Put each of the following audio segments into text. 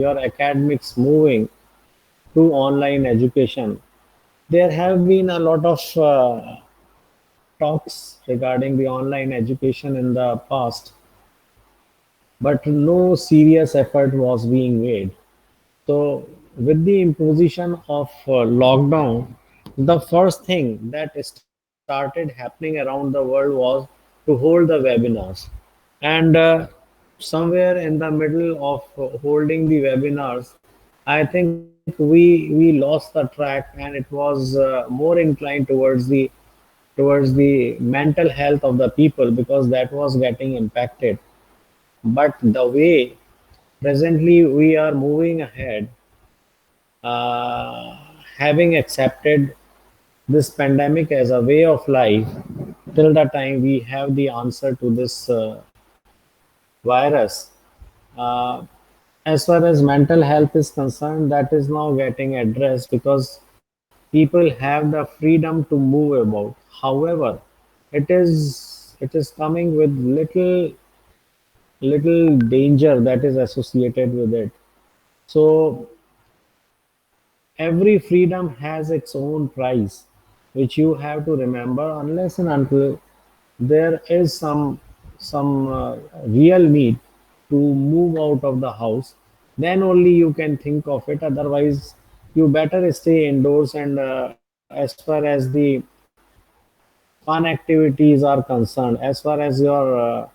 your academics moving to online education. There have been a lot of talks regarding the online education in the past, but no serious effort was being made. So, with the imposition of lockdown, the first thing that started happening around the world was to hold the webinars. And somewhere in the middle of holding the webinars, I think we lost the track, and it was more inclined towards the mental health of the people because that was getting impacted. But the way presently we are moving ahead, uh, having accepted this pandemic as a way of life till the time we have the answer to this virus. Uh, as far as mental health is concerned, that is now getting addressed because people have the freedom to move about. However, it is coming with little danger that is associated with it. So every freedom has its own price, which you have to remember unless and until there is some real need to move out of the house, then only you can think of it. Otherwise, you better stay indoors. And as far as the fun activities are concerned, as far as your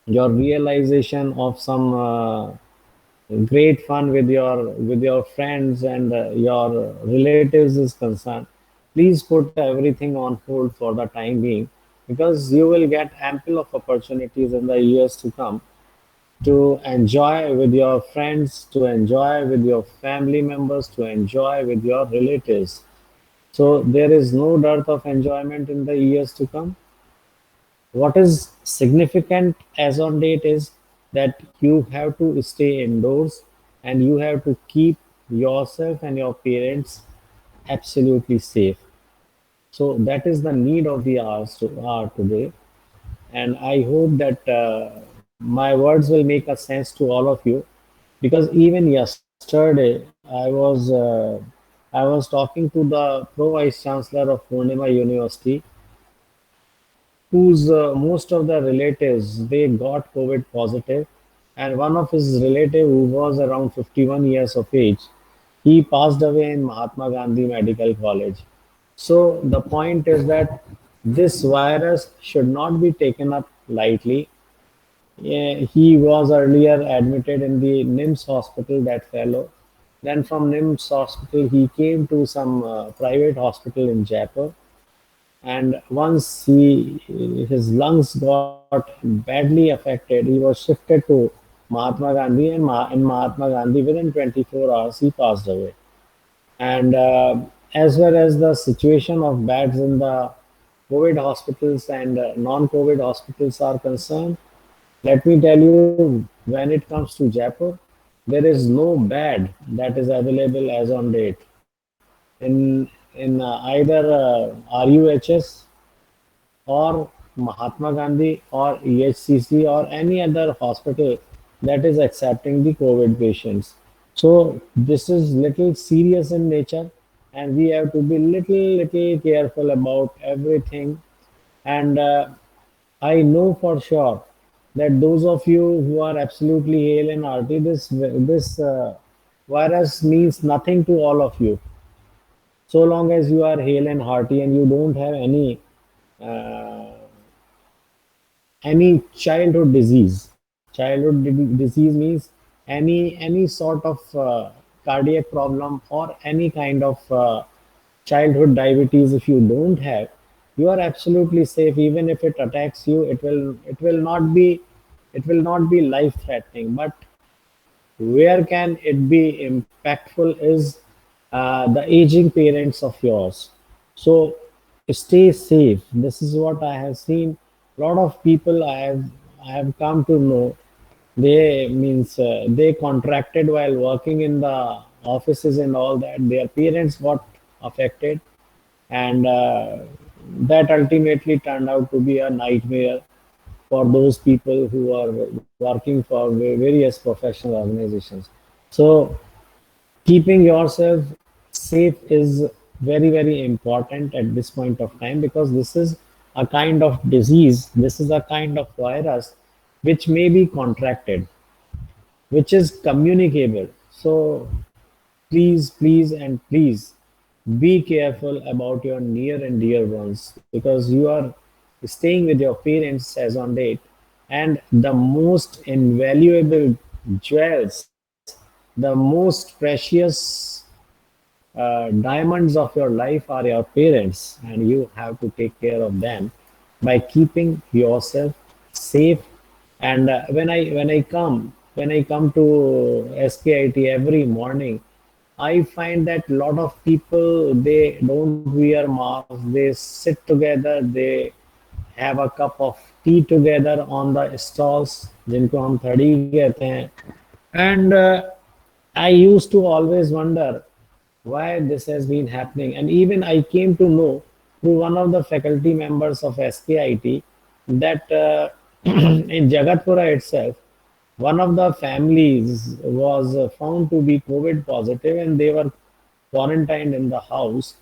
realization of some great fun with your friends and your relatives is concerned, please put everything on hold for the time being, because you will get ample of opportunities in the years to come to enjoy with your friends, to enjoy with your family members, to enjoy with your relatives. So there is no dearth of enjoyment in the years to come. What is significant as on date is that you have to stay indoors and you have to keep yourself and your parents absolutely safe. So that is the need of the hour today. And I hope that my words will make a sense to all of you, because even yesterday I was talking to the pro vice chancellor of Purnima University, whose most of the relatives they got COVID positive, and one of his relative who was around 51 years of age, he passed away in Mahatma Gandhi Medical College. So the point is that this virus should not be taken up lightly. Yeah, he was earlier admitted in the NIMS hospital, that fellow. Then from NIMS hospital, he came to some private hospital in Jaipur, and once his lungs got badly affected, he was shifted to Mahatma Gandhi, and in Mahatma Gandhi within 24 hours he passed away. And as well as the situation of beds in the COVID hospitals and non-COVID hospitals are concerned, let me tell you, when it comes to Jaipur, there is no bed that is available as on date in either RUHS or Mahatma Gandhi or EHCC or any other hospital that is accepting the COVID patients. So this is little serious in nature, and we have to be little careful about everything. And I know for sure that those of you who are absolutely hale and hearty, this virus means nothing to all of you. So long as you are hale and hearty and you don't have uh, any childhood disease. Disease means any sort of cardiac problem or any kind of childhood diabetes. If you don't have, you are absolutely safe. Even if it attacks you, it will not be life threatening. But where can it be impactful is the aging parents of yours. So stay safe. This is what I have seen. A lot of people I have come to know, they contracted while working in the offices and all that. Their parents got affected, and that ultimately turned out to be a nightmare. for those people who are working for various professional organizations. So keeping yourself safe is very, very important at this point of time, because this is a kind of disease, this is a kind of virus which may be contracted, which is communicable. So please and please be careful about your near and dear ones, because you are staying with your parents as on date, and the most invaluable jewels, the most precious diamonds of your life are your parents, and you have to take care of them by keeping yourself safe. And when I come to skit every morning, I find that a lot of people, they don't wear masks, they sit together, they have a cup of tea together on the stalls, जिनको हम थड़ी कहते हैं. And I used to always wonder why this has been happening. And even I came to know through one of the faculty members of SKIT that in Jagatpura itself, one of the families was found to be COVID positive, and they were quarantined in the house.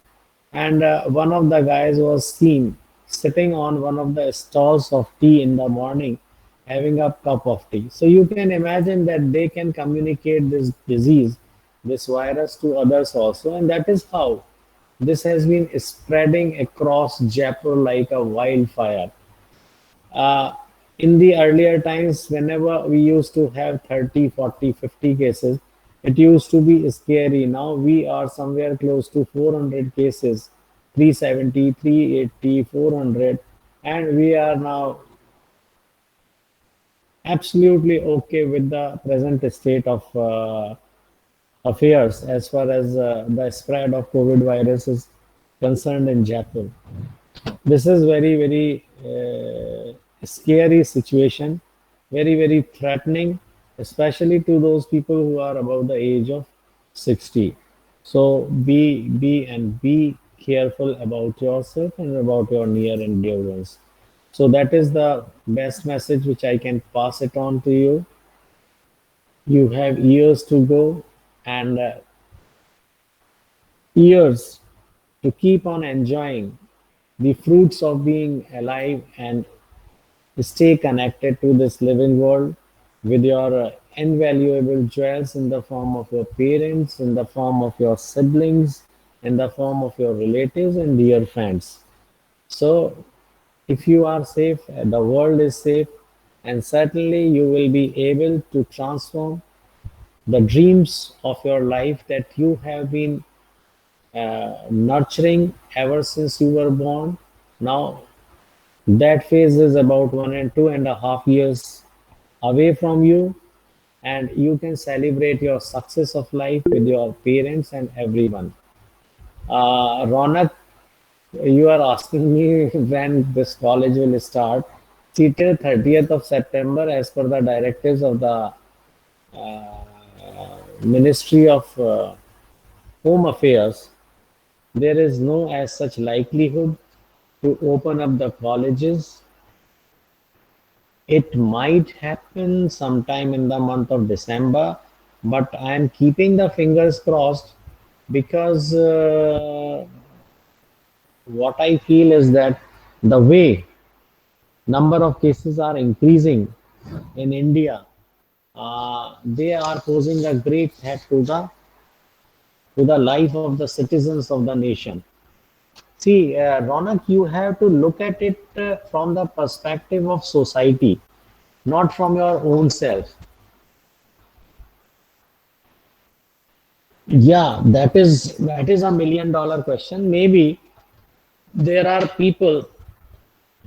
And one of the guys was seen sitting on one of the stalls of tea in the morning, having a cup of tea. So you can imagine that they can communicate this disease, this virus, to others also. And that is how this has been spreading across Jaipur like a wildfire. Uh, in the earlier times, whenever we used to have 30, 40, 50 cases, it used to be scary. Now we are somewhere close to 400 cases, 370, 380, 400, and we are now absolutely okay with the present state of affairs as far as the spread of COVID virus is concerned in Jaipur. This is very, very scary situation, very, very threatening, especially to those people who are above the age of 60. So be careful about yourself and about your near and dear ones. So that is the best message which I can pass it on to you. You have years to go, and years to keep on enjoying the fruits of being alive, and stay connected to this living world with your invaluable jewels in the form of your parents, in the form of your siblings, in the form of your relatives and dear friends. So, if you are safe, the world is safe, and certainly you will be able to transform the dreams of your life that you have been nurturing ever since you were born. Now, that phase is about 1 and 2.5 years away from you, and you can celebrate your success of life with your parents and everyone. Ronak, you are asking me when this college will start. See, till 30th of September, as per the directives of the Ministry of Home Affairs, there is no as such likelihood to open up the colleges. It might happen sometime in the month of December, but I am keeping the fingers crossed, because what I feel is that the way number of cases are increasing in India, they are posing a great threat to the life of the citizens of the nation. See, Ronak, you have to look at it from the perspective of society, not from your own self. Yeah, that is a $1 million question. Maybe there are people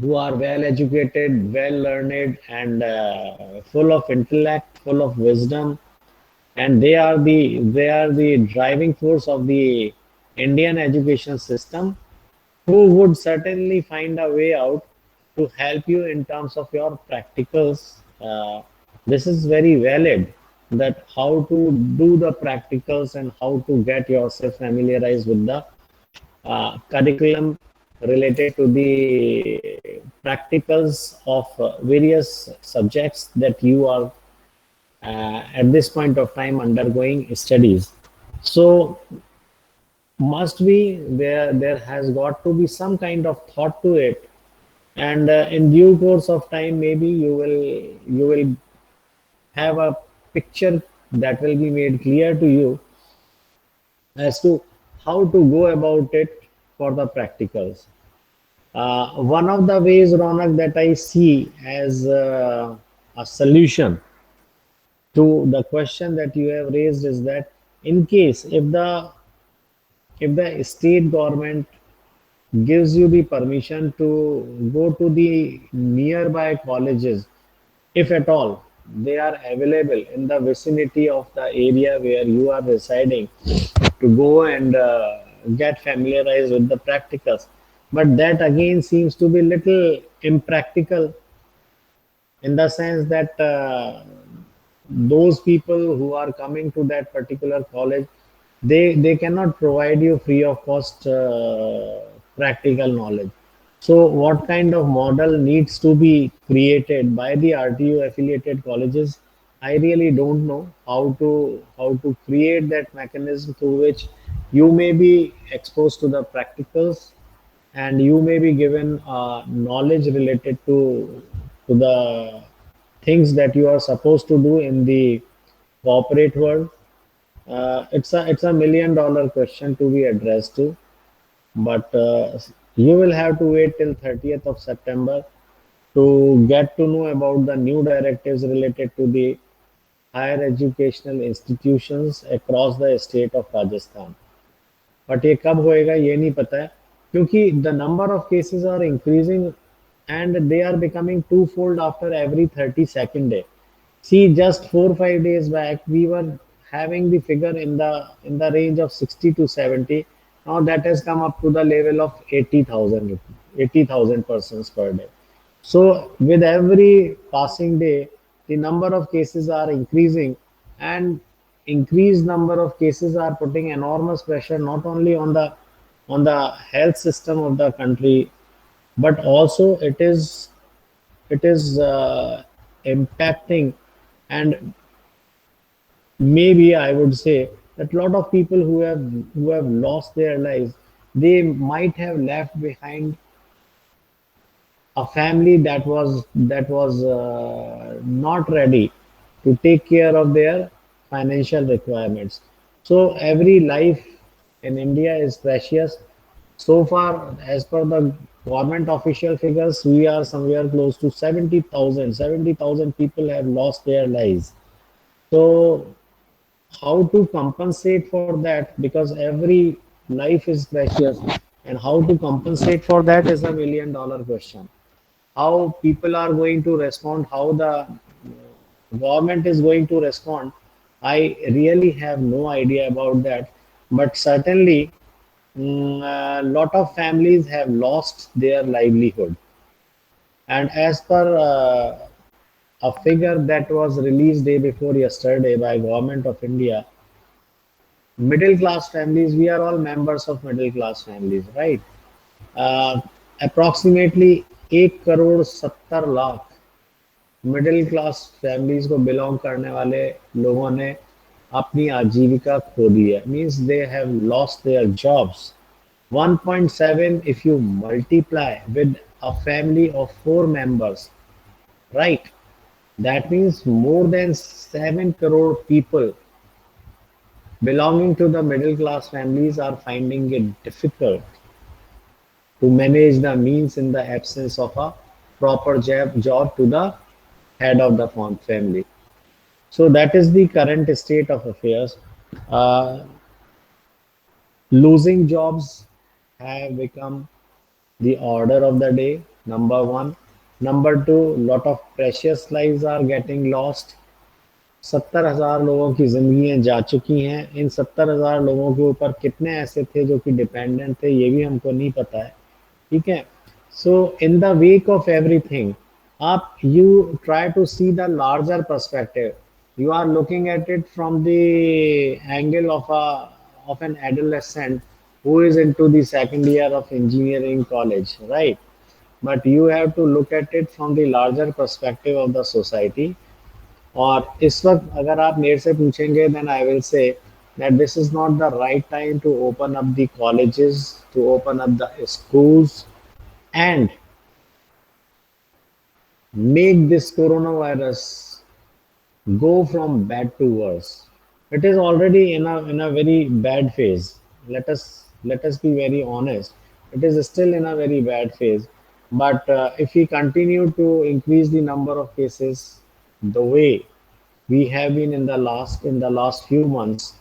who are well educated, well learned, and full of intellect, full of wisdom, and they are the driving force of the Indian education system, who would certainly find a way out to help you in terms of your practicals. This is very valid, that how to do the practicals and how to get yourself familiarized with the curriculum related to the practicals of various subjects that you are at this point of time undergoing studies. So must be there has got to be some kind of thought to it, and in due course of time maybe you will have a picture that will be made clear to you as to how to go about it for the practicals. One of the ways, Ronak, that I see as a solution to the question that you have raised is that in case if the state government gives you the permission to go to the nearby colleges, if at all they are available in the vicinity of the area where you are residing, to go and get familiarized with the practicals. But that again seems to be little impractical, in the sense that those people who are coming to that particular college, they cannot provide you free of cost practical knowledge. So what kind of model needs to be created by the RTU affiliated colleges, I really don't know how to create that mechanism through which you may be exposed to the practicals, and you may be given knowledge related to the things that you are supposed to do in the corporate world. It's a $1 million question to be addressed to, but you will have to wait till 30th of September to get to know about the new directives related to the higher educational institutions across the state of Rajasthan. But ये कब होएगा ये नहीं पता है, क्योंकि the number of cases are increasing and they are becoming twofold after every 32nd day. See, just 4 5 days back, we were having the figure in the range of 60 to 70. Now that has come up to the level of 80,000 persons per day. So with every passing day, the number of cases are increasing, and increased number of cases are putting enormous pressure not only on the health system of the country, but also it is impacting, and maybe I would say that a lot of people who have lost their lives, they might have left behind a family that was not ready to take care of their financial requirements. So every life in India is precious. So far, as per the government official figures, we are somewhere close to 70,000. 70,000 people have lost their lives. So how to compensate for that, because every life is precious, and how to compensate for that is a $1 million question. How people are going to respond, how the government is going to respond, I really have no idea about that. But certainly, a lot of families have lost their livelihood. And as per a figure that was released day before yesterday by Government of India, middle class families, we are all members of middle class families, right? uh, Approximately 1 crore 70 lakh middle class families को belong करने वाले लोगों ने अपनी आजीविका खो दी है, means they have lost their jobs. 1.7 if you multiply with a family of 4 members, right? That means more than 7 crore people belonging to the middle class families are finding it difficult to manage the means in the absence of a proper job to the head of the family. So that is the current state of affairs. Uh, Losing jobs have become the order of the day, number one. Number two, lot of precious lives are getting lost. 70,000 लोगों की जिंदगियां जा चुकी हैं. इन 70,000 लोगों के ऊपर कितने ऐसे थे जो कि डिपेंडेंट थे, ये भी हमको नहीं पता है. ठीक है. So in the wake of everything, आप you try to see the larger perspective. You are looking at it from the angle of an adolescent who is into the second year of engineering college, right? But you have to look at it from the larger perspective of the society. और इस वक्त अगर आप मेरे से पूछेंगे then I will say that this is not the right time to open up the colleges, to open up the schools and make this coronavirus go from bad to worse. It is already in a very bad phase. Let us be very honest. It is still in a very bad phase. But if we continue to increase the number of cases the way we have been in the last few months,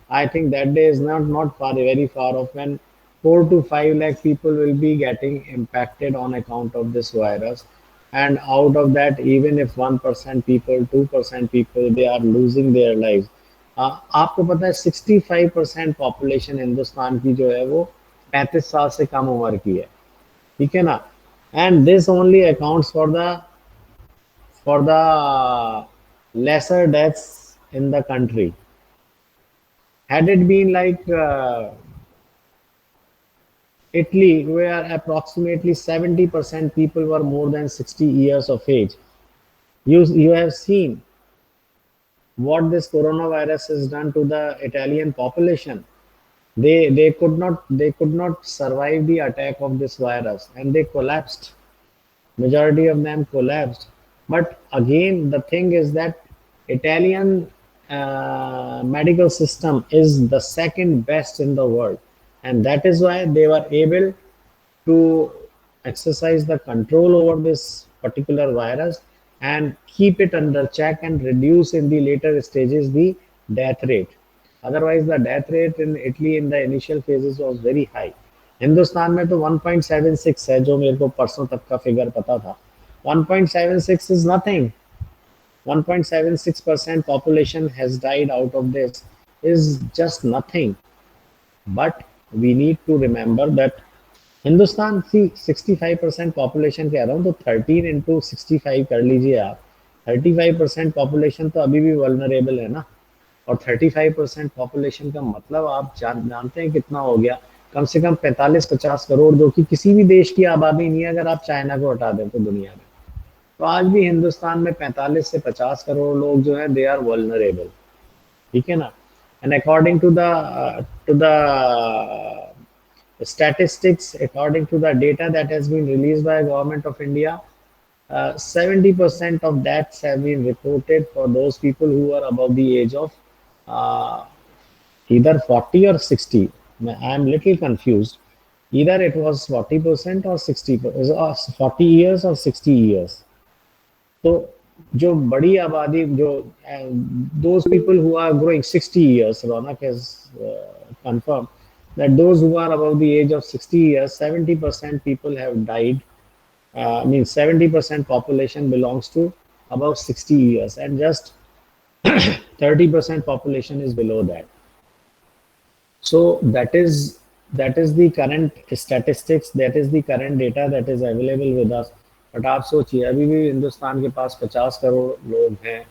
I think that day is not far very far off when 4 to 5 lakh people will be getting impacted on account of this virus. And out of that, even if 1% people, 2% people, they are losing their lives. आपको पता है 65% population Hindustan की जो है वो 35 साल से कम उम्र की है, ठीक है ना? And this only accounts for the lesser deaths in the country. Had it been like Italy, where approximately 70% people were more than 60 years of age, you have seen what this coronavirus has done to the Italian population. They could not survive the attack of this virus and they collapsed. Majority of them collapsed. But again, the thing is that Italian medical system is the second best in the world, and that is why they were able to exercise the control over this particular virus and keep it under check and reduce in the later stages the death rate. Otherwise, the death rate in Italy in the initial phases was very high. Hindustan में तो 1.76 है, जो मेरे को परसों तक का figure पता था. 1.76 is nothing. 1.76% population has died out of this is just nothing. But we need to remember that Hindustan की 65% पॉपुलेशन कह रहा हूँ, तो 13 इंटू 65 कर लीजिए आप. 35% पॉपुलेशन तो अभी भी वल्नरेबल है ना. और 35% पॉपुलेशन का मतलब आप जानते हैं कितना हो गया? कम से कम 45-50 करोड़, जो कि किसी भी देश की आबादी नहीं है अगर आप चाइना को हटा दें तो दुनिया में. तो आज भी हिंदुस्तान में 45 से 50 करोड़ लोग जो हैं दे आर वल्नरेबल, ठीक है ना? And according to the statistics, according to the data that has been released by government of India, 70% of deaths have been reported for those people who are above the age of uh, either 40 or 60. I am little confused. Either it was 40% or 60, 40 years or 60 years. तो जो बड़ी आबादी जो those people who are growing 60 years, Ronak has confirmed that those who are above the age of 60 years, 70% people have died. I mean 70% population belongs to above 60 years and just 30% population is below that. So that is the current statistics, that is the current data that is available with us. But आप सोचिए अभी भी हिंदुस्तान के पास 50 करोड़ लोग हैं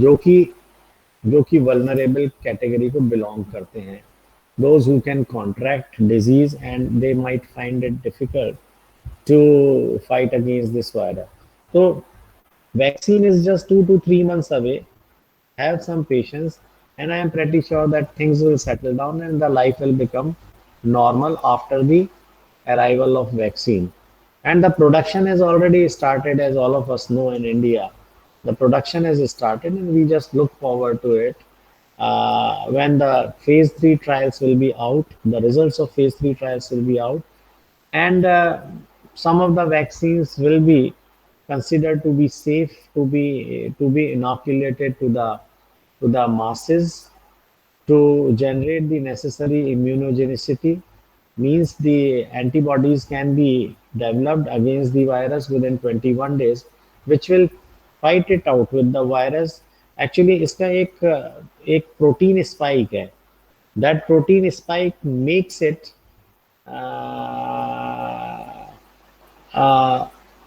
जो कि vulnerable category को बिलोंग करते हैं. Those who can contract disease and they might find it difficult to fight against this virus. So vaccine is just 2 to 3 months away. Have some patience, and I am pretty sure that things will settle down and the life will become normal after the arrival of vaccine. And the production has already started, as all of us know in India. The production has started, and we just look forward to it. When the phase 3 trials will be out, the results of phase 3 trials will be out, and some of the vaccines will be considered to be safe to be inoculated to the masses to generate the necessary immunogenicity, means the antibodies can be developed against the virus within 21 days, which will fight it out with the virus. Actually इसका एक protein spike है. That protein spike makes it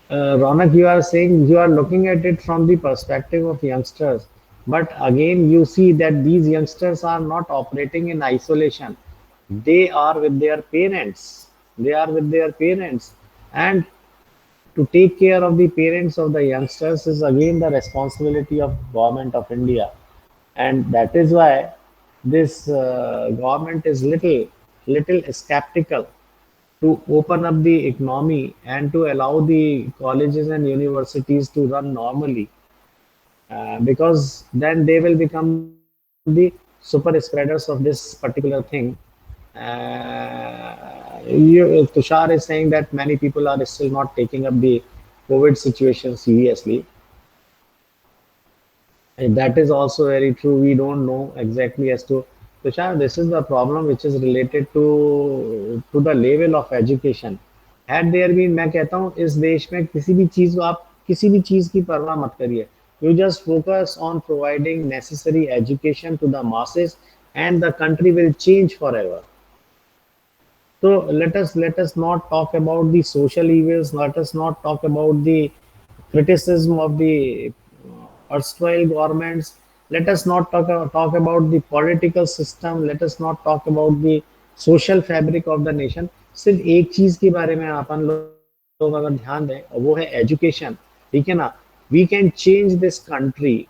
Ronak, you are saying you are looking at it from the perspective of youngsters, but again you see that these youngsters are not operating in isolation. They are with their parents. They are with their parents. And to take care of the parents of the youngsters is again the responsibility of government of India. And that is why this government is little skeptical to open up the economy and to allow the colleges and universities to run normally, because then they will become the super spreaders of this particular thing. Tushar is saying that many people are still not taking up the COVID situation seriously. And that is also very true. We don't know exactly as to Tushar, this is the problem which is related to the level of education. Had there been, मैं कहता हूँ इस देश में किसी भी चीज़ को आप किसी भी चीज़ की परवाह मत करिए. You just focus on providing necessary education to the masses, and the country will change forever. So let us not talk about the social evils. Let us not talk about the criticism of the erstwhile governments. Let us not talk about the political system. Let us not talk about the social fabric of the nation. सिर्फ एक चीज के बारे में अपन लोग अगर ध्यान दें और वो है एजुकेशन. ठीक है ना. We can change this country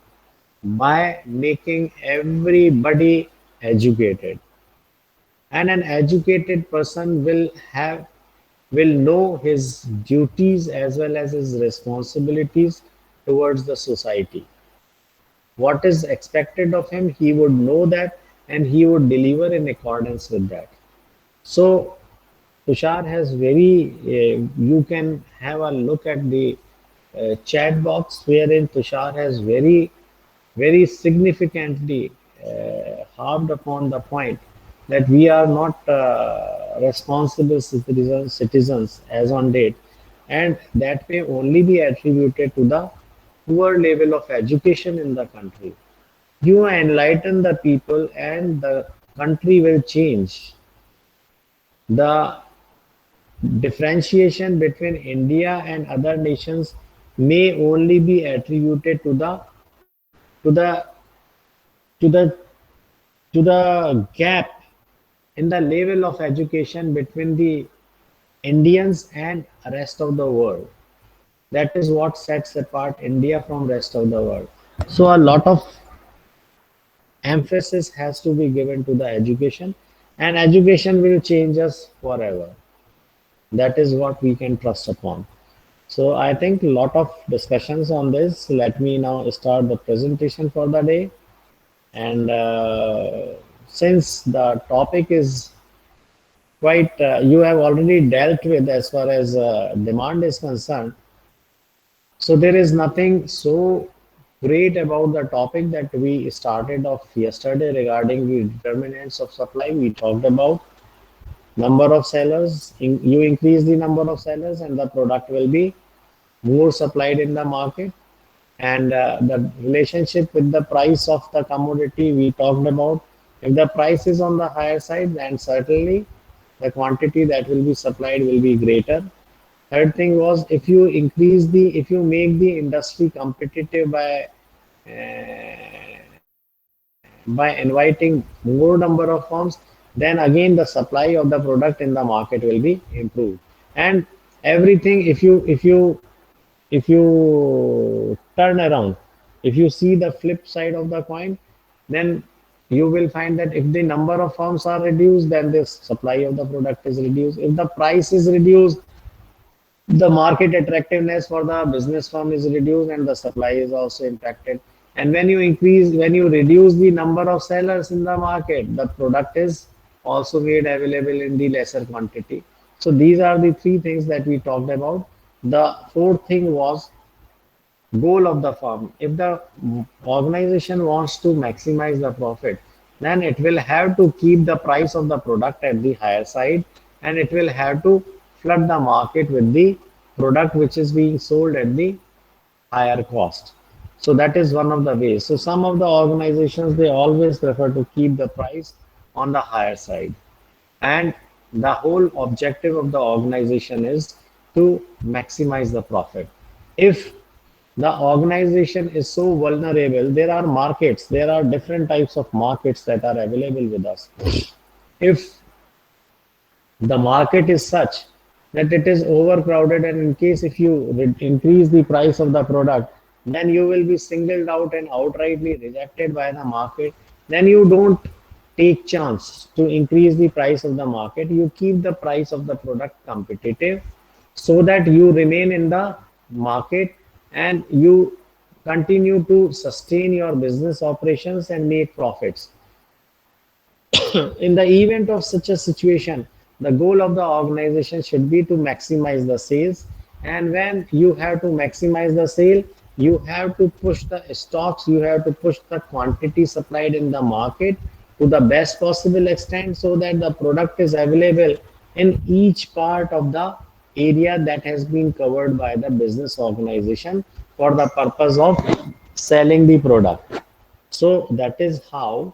by making everybody educated, and an educated person will know his duties as well as his responsibilities towards the society. What is expected of him, he would know that, and he would deliver in accordance with that. So Tushar has you can have a look at the chat box wherein Tushar has very significantly harped upon the point that we are not responsible citizens as on date, and that may only be attributed to the poor level of education in the country. You enlighten the people, and the country will change. The differentiation between India and other nations may only be attributed to the to the to the gap in the level of education between the Indians and rest of the world. That is what sets apart India from rest of the world. So a lot of emphasis has to be given to the education, and education will change us forever. That is what we can trust upon. So I think a lot of discussions on this. Let me now start the presentation for the day. And since the topic is quite, you have already dealt with as far as demand is concerned. So there is nothing so great about the topic that we started off yesterday regarding the determinants of supply. We talked about number of sellers. You increase the number of sellers, and the product will be more supplied in the market. And the relationship with the price of the commodity we talked about. If the price is on the higher side, then certainly the quantity that will be supplied will be greater. Third thing was, if you make the industry competitive by inviting more number of firms, then again the supply of the product in the market will be improved. And everything, if you turn around, if you see the flip side of the coin, then you will find that if the number of firms are reduced, then the supply of the product is reduced. If the price is reduced, the market attractiveness for the business firm is reduced, and the supply is also impacted. And when you reduce the number of sellers in the market, the product is also made available in the lesser quantity. So these are the three things that we talked about. The fourth thing was goal of the firm. If the organization wants to maximize the profit, then it will have to keep the price of the product at the higher side, and it will have to flood the market with the product which is being sold at the higher cost. So that is one of the ways. So some of the organizations, they always prefer to keep the price on the higher side, and the whole objective of the organization is to maximize the profit. If the organization is so vulnerable, there are different types of markets that are available with us. If The market is such that it is overcrowded, and in case if you increase the price of the product, then you will be singled out and outrightly rejected by the market. Then you don't take chance to increase the price of the market. You keep the price of the product competitive so that you remain in the market and you continue to sustain your business operations and make profits. In the event of such a situation, the goal of the organization should be to maximize the sales. And when you have to maximize the sale, you have to push the stocks, you have to push the quantity supplied in the market to the best possible extent so that the product is available in each part of the area that has been covered by the business organization for the purpose of selling the product. So that is how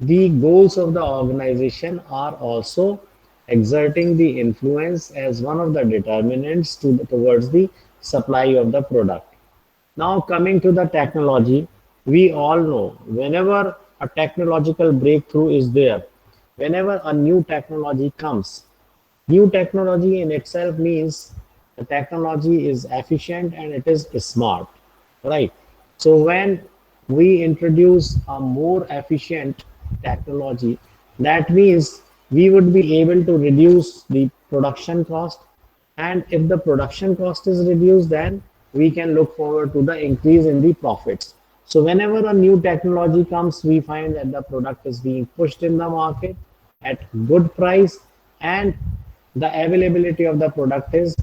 the goals of the organization are also exerting the influence as one of the determinants towards the supply of the product. Now, coming to the technology, we all know whenever a technological breakthrough is there, whenever a new technology comes, new technology in itself means the technology is efficient and it is smart, right? So when we introduce a more efficient technology, that means we would be able to reduce the production cost. And if the production cost is reduced, then we can look forward to the increase in the profits. So whenever a new technology comes, we find that the product is being pushed in the market at good price, and the availability of the product is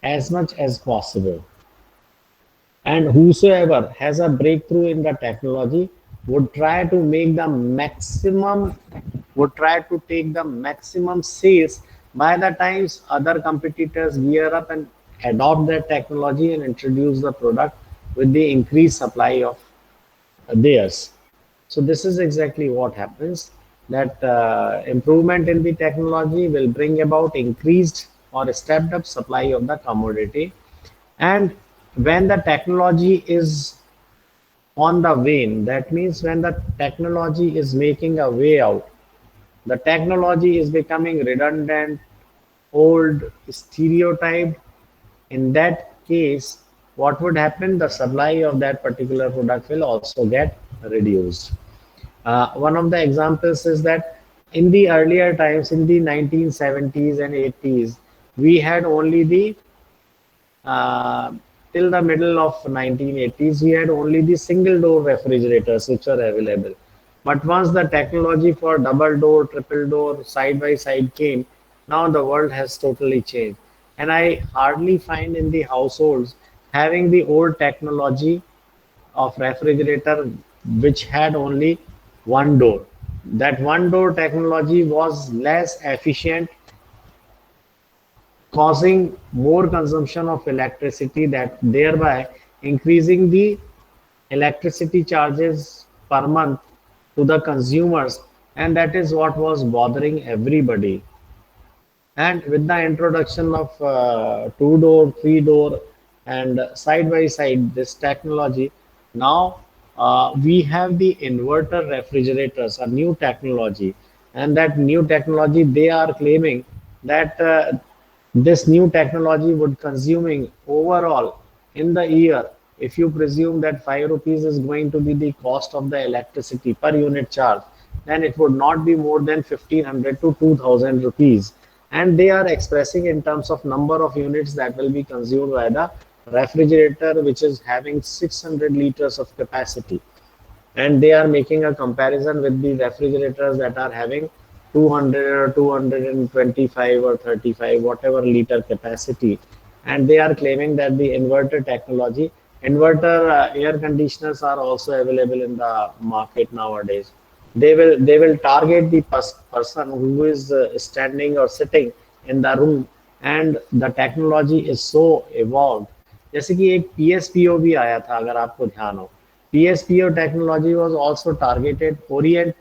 as much as possible. And whosoever has a breakthrough in the technology would try to make the maximum, would try to take the maximum sales by the times other competitors gear up and adopt that technology and introduce the product with the increased supply of theirs. So this is exactly what happens, that improvement in the technology will bring about increased or stepped up supply of the commodity. And when the technology is on the wane, that means when the technology is making a way out, the technology is becoming redundant, old, stereotyped. In that case, what would happen? The supply of that particular product will also get reduced. One of the examples is that in the earlier times, in the 1970s and 80s, we had only the uh, till the middle of 1980s, we had only the single door refrigerators which were available. But once the technology for double door, triple door, side by side came, now the world has totally changed. And I hardly find in the households having the old technology of refrigerator which had only one door. That one door technology was less efficient, causing more consumption of electricity, that thereby increasing the electricity charges per month to the consumers, and that is what was bothering everybody. And with the introduction of two door, three door, and side by side this technology, now we have the inverter refrigerators, a new technology. And that new technology, they are claiming that this new technology would consuming overall in the year, if you presume that 5 rupees is going to be the cost of the electricity per unit charge, then it would not be more than 1500 to 2000 rupees. And they are expressing in terms of number of units that will be consumed by the refrigerator, which is having 600 liters of capacity. And they are making a comparison with the refrigerators that are having 200 or 225 or 35 whatever liter capacity. And they are claiming that the inverter technology, inverter air conditioners are also available in the market nowadays. They will target the person who is standing or sitting in the room, and the technology is so evolved. जैसे कि एक PSPO भी आया था, अगर आपको ध्यान हो, PSPO technology was also targeted Orient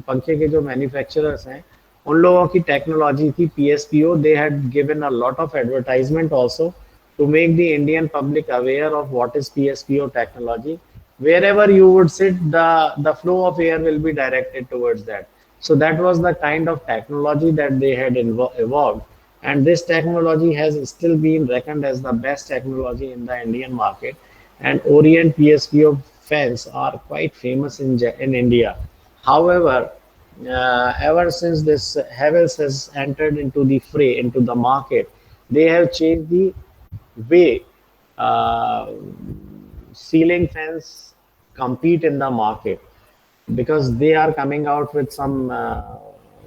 पंखे के जो मैन्युफैक्चरर्स हैं, उन लोगों की टेक्नोलॉजी थी PSPO. They had given a lot of advertisement also to make the Indian public aware of what is PSPO technology. Wherever you would sit, the flow of air will be directed towards that. So that was the kind of technology that they had evolved. And this technology has still been reckoned as the best technology in the Indian market. And Orient PSPO fans are quite famous in India. However, ever since this Havells has entered into the fray, into the market, they have changed the way uh, ceiling fans compete in the market, because they are coming out with some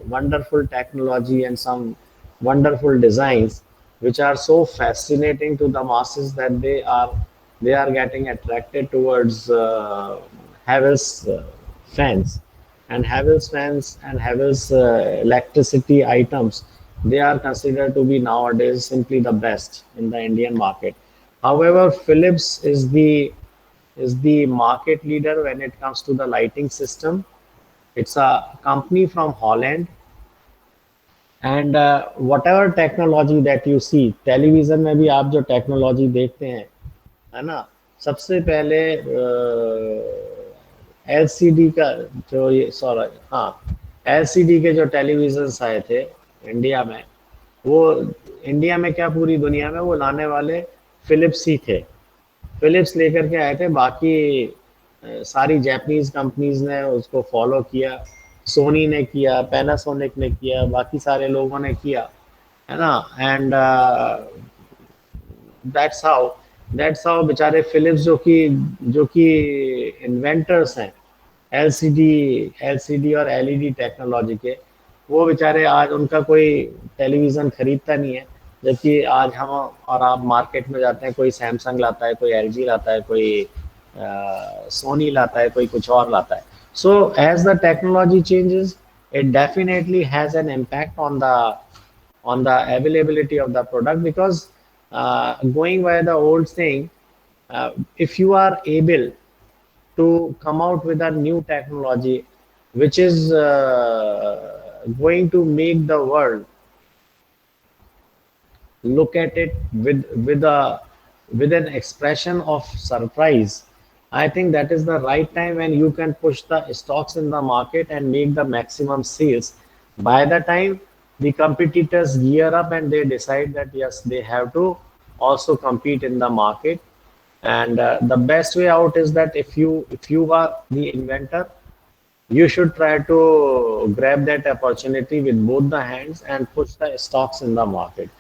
wonderful technology and some wonderful designs which are so fascinating to the masses that they are getting attracted towards Havells fans. And Havells fans and Havells electricity items, they are considered to be nowadays simply the best in the Indian market. However, Philips is the market leader when it comes to the lighting system. It's a company from Holland, and whatever technology that you see, television में भी आप जो technology देखते हैं, है ना, सबसे पहले एलसीडी का जो ये सॉरी हाँ एलसीडी के जो टेलीविजन आए थे इंडिया में, वो इंडिया में क्या पूरी दुनिया में वो लाने वाले फिलिप्स ही थे। फिलिप्स लेकर के आए थे, बाकी सारी जापानीज कंपनीज ने उसको फॉलो किया, सोनी ने किया, पैनासोनिक ने किया, बाकी सारे लोगों ने किया, है ना। And that's how that's how बेचारे फिलिप्स जो कि इन्वेंटर्स हैं एलसीडी एलसीडी और एलईडी टेक्नोलॉजी के, वो बेचारे आज उनका कोई टेलीविज़न खरीदता नहीं है। जबकि आज हम और आप मार्केट में जाते हैं, कोई सैमसंग लाता है, कोई एलजी लाता है, कोई सोनी लाता है, कोई कुछ और लाता है। So as the technology changes, it definitely has an impact on the availability of the product, because going by the old saying, if you are able to come out with a new technology which is going to make the world look at it with an expression of surprise, I think that is the right time when you can push the stocks in the market and make the maximum sales. By the time the competitors gear up and they decide that yes, they have to also compete in the market. And the best way out is that if you are the inventor, you should try to grab that opportunity with both the hands and push the stocks in the market.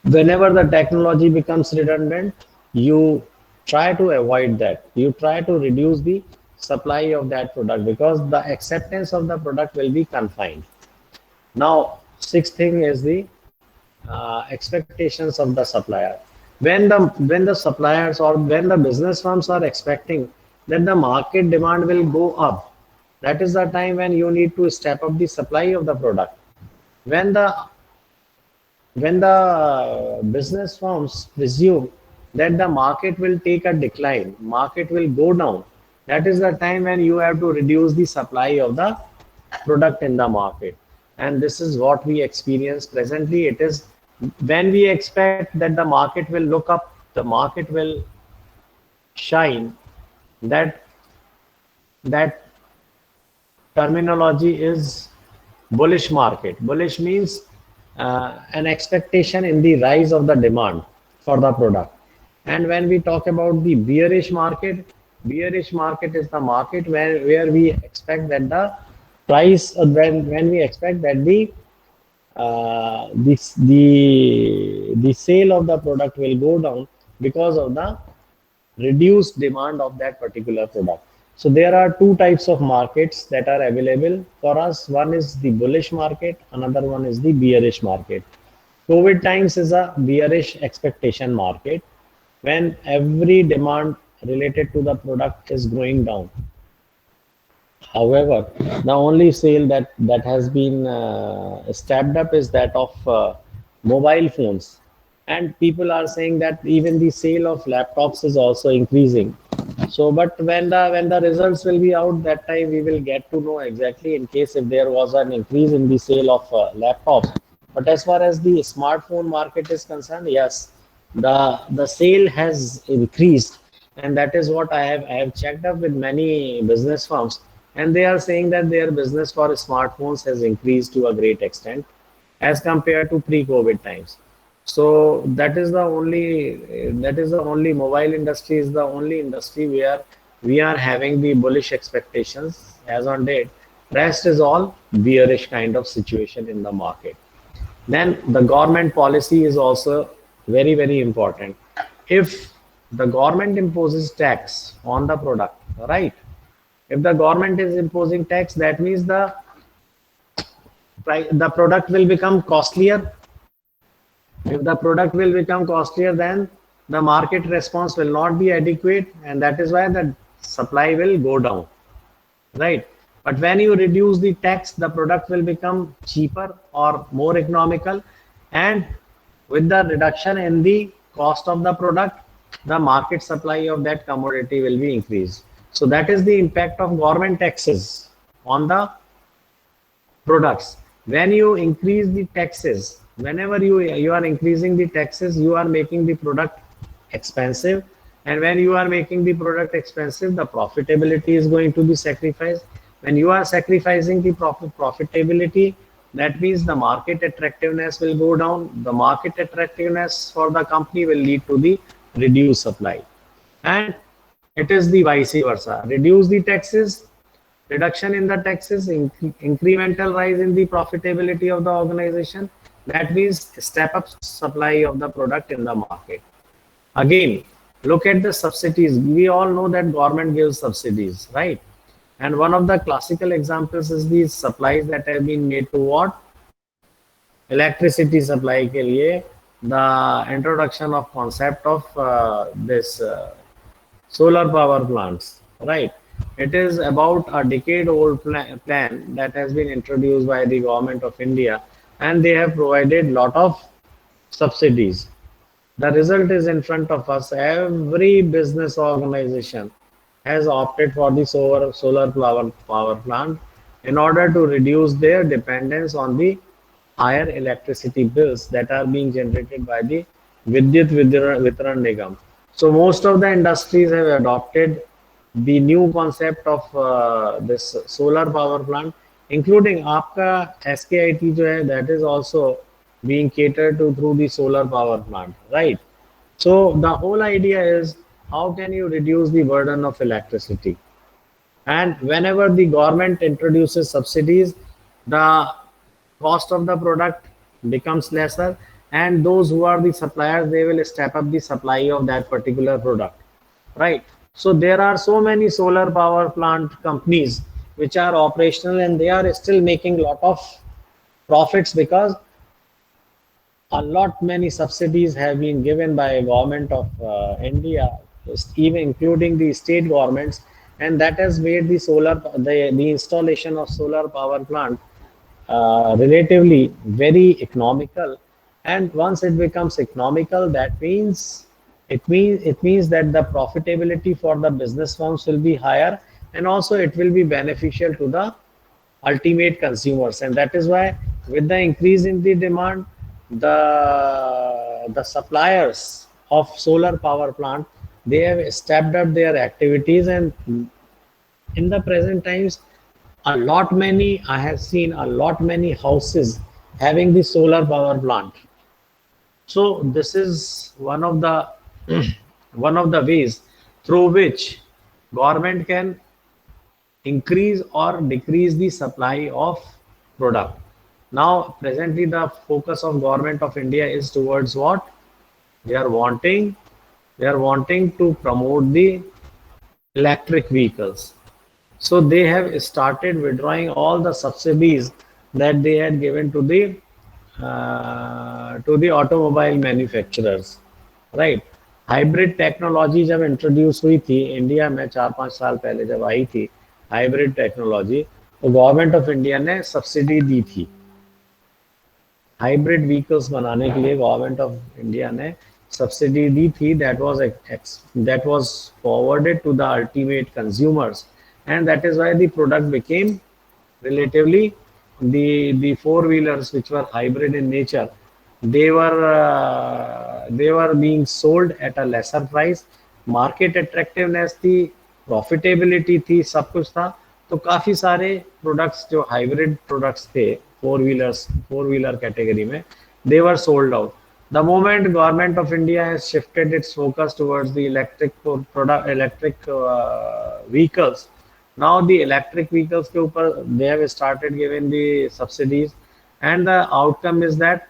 Whenever the technology becomes redundant, you try to avoid that. You try to reduce the supply of that product, because the acceptance of the product will be confined. Now, sixth thing is the expectations of the supplier. When the suppliers or when the business firms are expecting that the market demand will go up, that is the time when you need to step up the supply of the product. When the business firms presume that the market will take a decline, market will go down, that is the time when you have to reduce the supply of the product in the market. And this is what we experience presently. It is when we expect that the market will look up, the market will shine, that that terminology is bullish market. Bullish means an expectation in the rise of the demand for the product. And when we talk about the bearish market is the market where we expect that the price, when we expect that the sale of the product will go down because of the reduced demand of that particular product. So there are two types of markets that are available for us. One is the bullish market, another one is the bearish market. COVID times is a bearish expectation market, when every demand related to the product is going down. However, the only sale that has been stepped up is that of mobile phones, and people are saying that even the sale of laptops is also increasing. So, but when the results will be out, that time we will get to know exactly, in case if there was an increase in the sale of laptops. But as far as the smartphone market is concerned, yes, the sale has increased, and that is what I have checked up with many business firms. and they are saying that their business for smartphones has increased to a great extent as compared to pre-COVID times. So that is the only mobile industry is the only industry where we are having the bullish expectations as on date. Rest is all bearish kind of situation in the market. Then the government policy is also very, very important. If the government imposes tax on the product, right? If the government is imposing tax, that means the product will become costlier. If the product will become costlier, then the market response will not be adequate, and that is why the supply will go down, right? But when you reduce the tax, the product will become cheaper or more economical, and with the reduction in the cost of the product, the market supply of that commodity will be increased. So that is the impact of government taxes on the products. When you increase the taxes, whenever you are increasing the taxes, you are making the product expensive, and when you are making the product expensive, the profitability is going to be sacrificed. When you are sacrificing the profitability, that means the market attractiveness will go down. The market attractiveness for the company will lead to the reduced supply, and it is the vice versa. Reduce the taxes, reduction in the taxes, incremental rise in the profitability of the organization. That means step up supply of the product in the market. Again, look at the subsidies. We all know that government gives subsidies, right? And one of the classical examples is these supplies that have been made to what? Electricity supply के लिए the introduction of concept of this solar power plants, right? It is about a decade-old plan that has been introduced by the government of India, and they have provided lot of subsidies. The result is in front of us. Every business organization has opted for the solar power plant in order to reduce their dependence on the higher electricity bills that are being generated by the Vidyut Vitran Nigam. So most of the industries have adopted the new concept of this solar power plant, including आपका SKIT जो है, that is also being catered to through the solar power plant, right? So the whole idea is how can you reduce the burden of electricity? And whenever the government introduces subsidies, the cost of the product becomes lesser, and those who are the suppliers, they will step up the supply of that particular product, right? So there are so many solar power plant companies which are operational, and they are still making lot of profits because a lot many subsidies have been given by government of India, even including the state governments, and that has made the installation of solar power plant relatively very economical. And once it becomes economical, that means it means that the profitability for the business firms will be higher, and also it will be beneficial to the ultimate consumers. And that is why with the increase in the demand, the suppliers of solar power plant, they have stepped up their activities, and in the present times, I have seen a lot many houses having the solar power plant. So this is one of the ways through which government can increase or decrease the supply of product. Now presently the focus of government of India is towards what? They are wanting they are wanting to promote the electric vehicles. So they have started withdrawing all the subsidies that they had given to the automobile manufacturers, right? Hybrid technology जब introduce हुई थी India में 4-5 साल पहले जब आई थी hybrid technology, तो government of India ने सब्सिडी दी थी हाइब्रिड व्हीकल्स बनाने के लिए। गवर्नमेंट ऑफ इंडिया ने सब्सिडी दी थी that was forwarded to the ultimate consumers, and that is why the product became relatively the four-wheelers which were hybrid in nature, they were being sold at a lesser price. Market attractiveness थी, profitability थी, सब कुछ था, तो काफ़ी सारे products जो hybrid products थे फोर व्हीलर कैटेगरी में, they were sold out. The moment government of India has shifted its focus towards the electric vehicles. Now the electric vehicles के ऊपर they have started giving the subsidies, and the outcome is that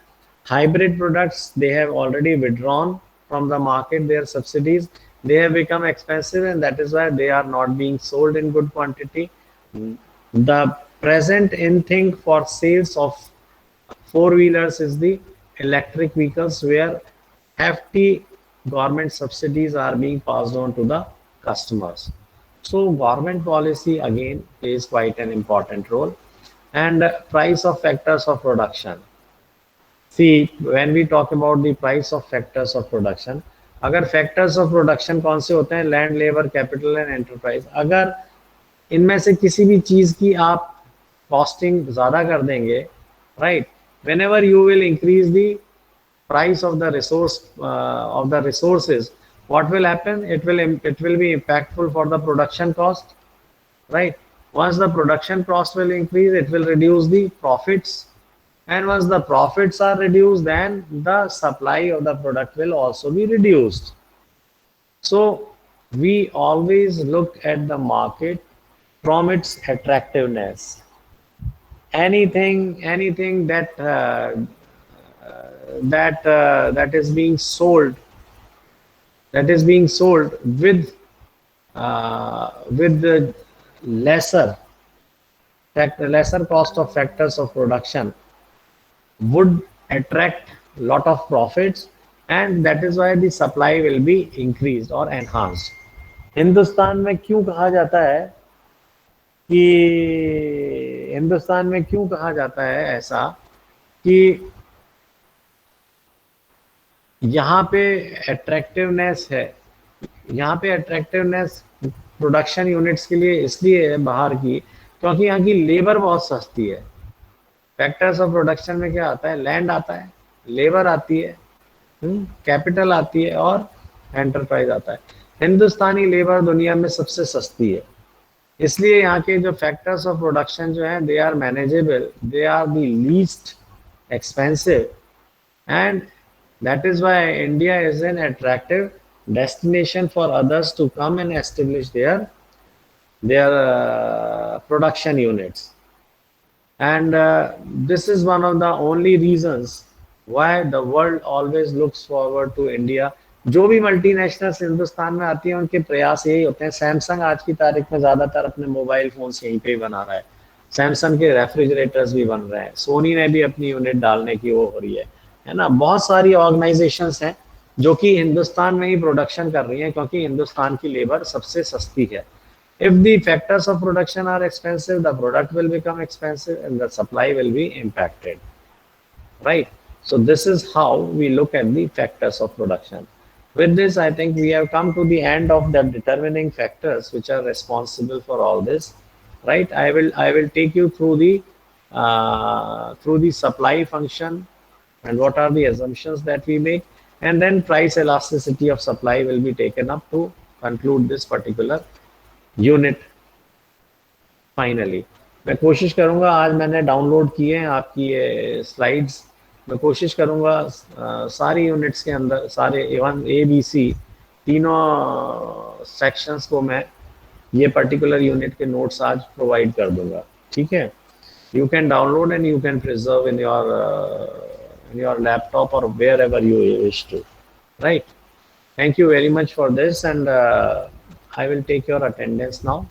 hybrid products, they have already withdrawn from the market their subsidies. They have become expensive, and that is why they are not being sold in good quantity. The present in thing for sales of four wheelers is the electric vehicles, where hefty government subsidies are being passed on to the customers. So government policy again plays quite an important role. And price of factors of production. See, when we talk about the price of factors of production, अगर factors of production कौन से होते हैं? Land, labour, capital and enterprise. अगर इनमें से किसी भी चीज की आप कॉस्टिंग ज्यादा कर देंगे, right, whenever you will increase the price of the resources, what will happen? It will be impactful for the production cost, right? Once the production cost will increase, it will reduce the profits, and once the profits are reduced, then the supply of the product will also be reduced. So we always look at the market from its attractiveness. Anything that is being sold, with the lesser cost of factors of production would attract lot of profits, and that is why the supply will be increased or enhanced. Hindustan में क्यों कहा जाता है ऐसा कि यहाँ पे attractiveness है, यहाँ पे अट्रैक्टिवनेस प्रोडक्शन यूनिट्स के लिए इसलिए है बाहर की, क्योंकि यहाँ की लेबर बहुत सस्ती है. फैक्टर्स ऑफ प्रोडक्शन में क्या आता है? लैंड आता है, लेबर आती है, कैपिटल आती है और एंटरप्राइज आता है. हिंदुस्तानी लेबर दुनिया में सबसे सस्ती है, इसलिए यहाँ के जो फैक्टर्स ऑफ प्रोडक्शन जो है, they are manageable, they are the least expensive, and that is why India is an attractive destination for others to come and establish their production units. And this is one of the only reasons why the world always looks forward to India. जो भी multinationals Hindustan में आती हैं, उनके प्रयास यही होते हैं. सैमसंग आज की तारीख में ज़्यादातर अपने मोबाइल फोन्स यहीं पे बना रहा है. सैमसंग के रेफ्रिजरेटर्स भी बन रहे हैं. सोनी ने भी अपनी यूनिट डालने की वो हो रही है ना. बहुत सारी ऑर्गेनाइजेशंस हैं जो कि हिंदुस्तान में ही प्रोडक्शन कर रही हैं, क्योंकि हिंदुस्तान की लेबर सबसे सस्ती है. If the factors of production are expensive, the product will become expensive and the supply will be impacted, right? So this is how we look at the factors of production. With this, I think we have come to the end of the determining factors which are responsible for all this, right? I will take you through the supply function and what are the assumptions that we make, and then price elasticity of supply will be taken up to conclude this particular unit. Finally मैं कोशिश करूंगा, आज मैंने download किए हैं आपकी ये slides, मैं कोशिश करूंगा सारी यूनिट्स के अंदर, सारे इवन ABC तीनों सेक्शंस को मैं ये पर्टिकुलर यूनिट के नोट्स आज प्रोवाइड कर दूंगा. ठीक है, you can download and you can preserve in your laptop और wherever you wish to, right? Thank you very much for this, and I will take your attendance now.